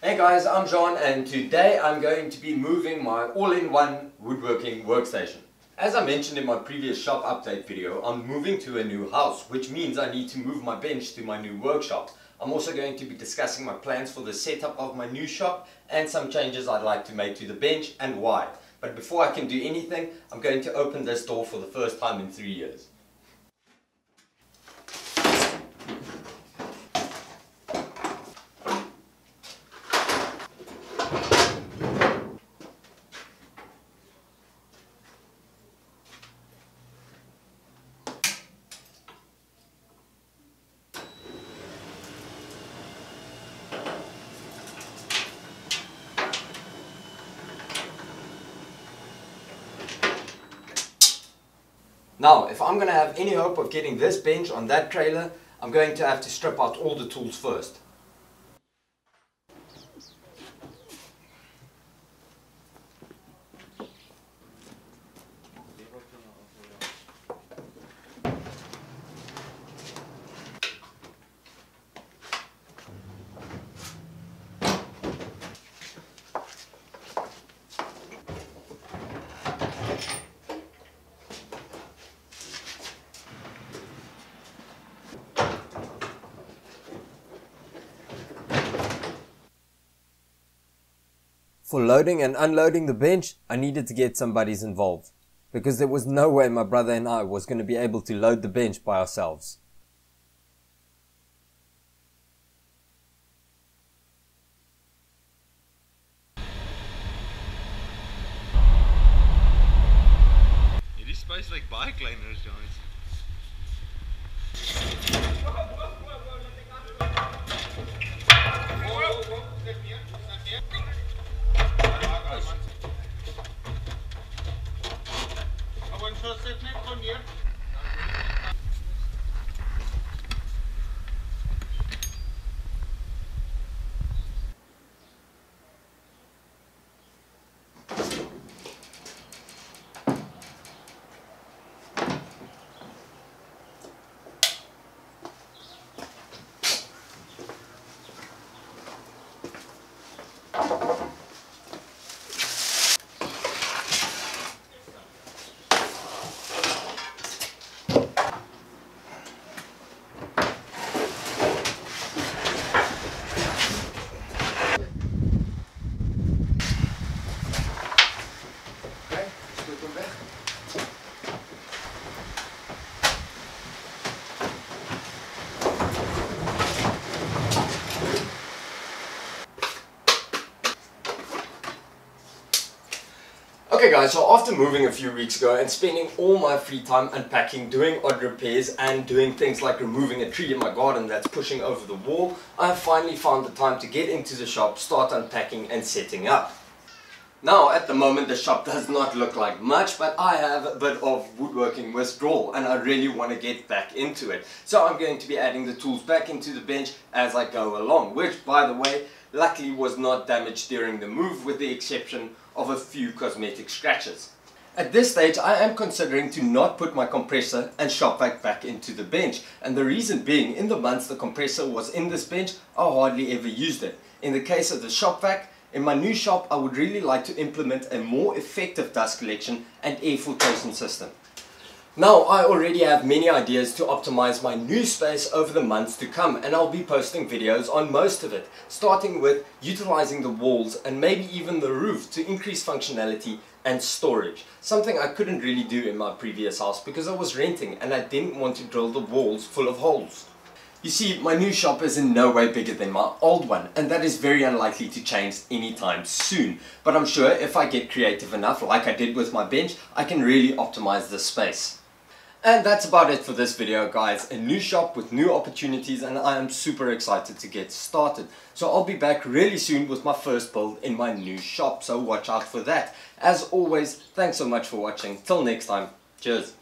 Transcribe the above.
Hey guys, I'm John and today I'm going to be moving my all-in-one woodworking workstation. As I mentioned in my previous shop update video, I'm moving to a new house, which means I need to move my bench to my new workshop. I'm also going to be discussing my plans for the setup of my new shop and some changes I'd like to make to the bench and why. But before I can do anything, I'm going to open this door for the first time in 3 years. Now, if I'm going to have any hope of getting this bench on that trailer, I'm going to have to strip out all the tools first. For loading and unloading the bench, I needed to get some buddies involved, because there was no way my brother and I was going to be able to load the bench by ourselves. Hierdie space like baie kleiner as John's. Okay guys, so after moving a few weeks ago and spending all my free time unpacking, doing odd repairs and doing things like removing a tree in my garden that's pushing over the wall, I finally found the time to get into the shop, start unpacking and setting up. Now at the moment the shop does not look like much, but I have a bit of woodworking withdrawal and I really want to get back into it. So I'm going to be adding the tools back into the bench as I go along, which by the way luckily was not damaged during the move with the exception of a few cosmetic scratches. At this stage I am considering to not put my compressor and shop vac back into the bench, and the reason being, in the months the compressor was in this bench I hardly ever used it. In the case of the shop vac, in my new shop I would really like to implement a more effective dust collection and air filtration system. Now I already have many ideas to optimize my new space over the months to come, and I'll be posting videos on most of it, starting with utilizing the walls and maybe even the roof to increase functionality and storage. Something I couldn't really do in my previous house because I was renting and I didn't want to drill the walls full of holes. You see, my new shop is in no way bigger than my old one, and that is very unlikely to change anytime soon. But I'm sure if I get creative enough, like I did with my bench, I can really optimize this space. And that's about it for this video guys. A new shop with new opportunities and I am super excited to get started. So I'll be back really soon with my first build in my new shop, so watch out for that. As always, thanks so much for watching. Till next time, cheers.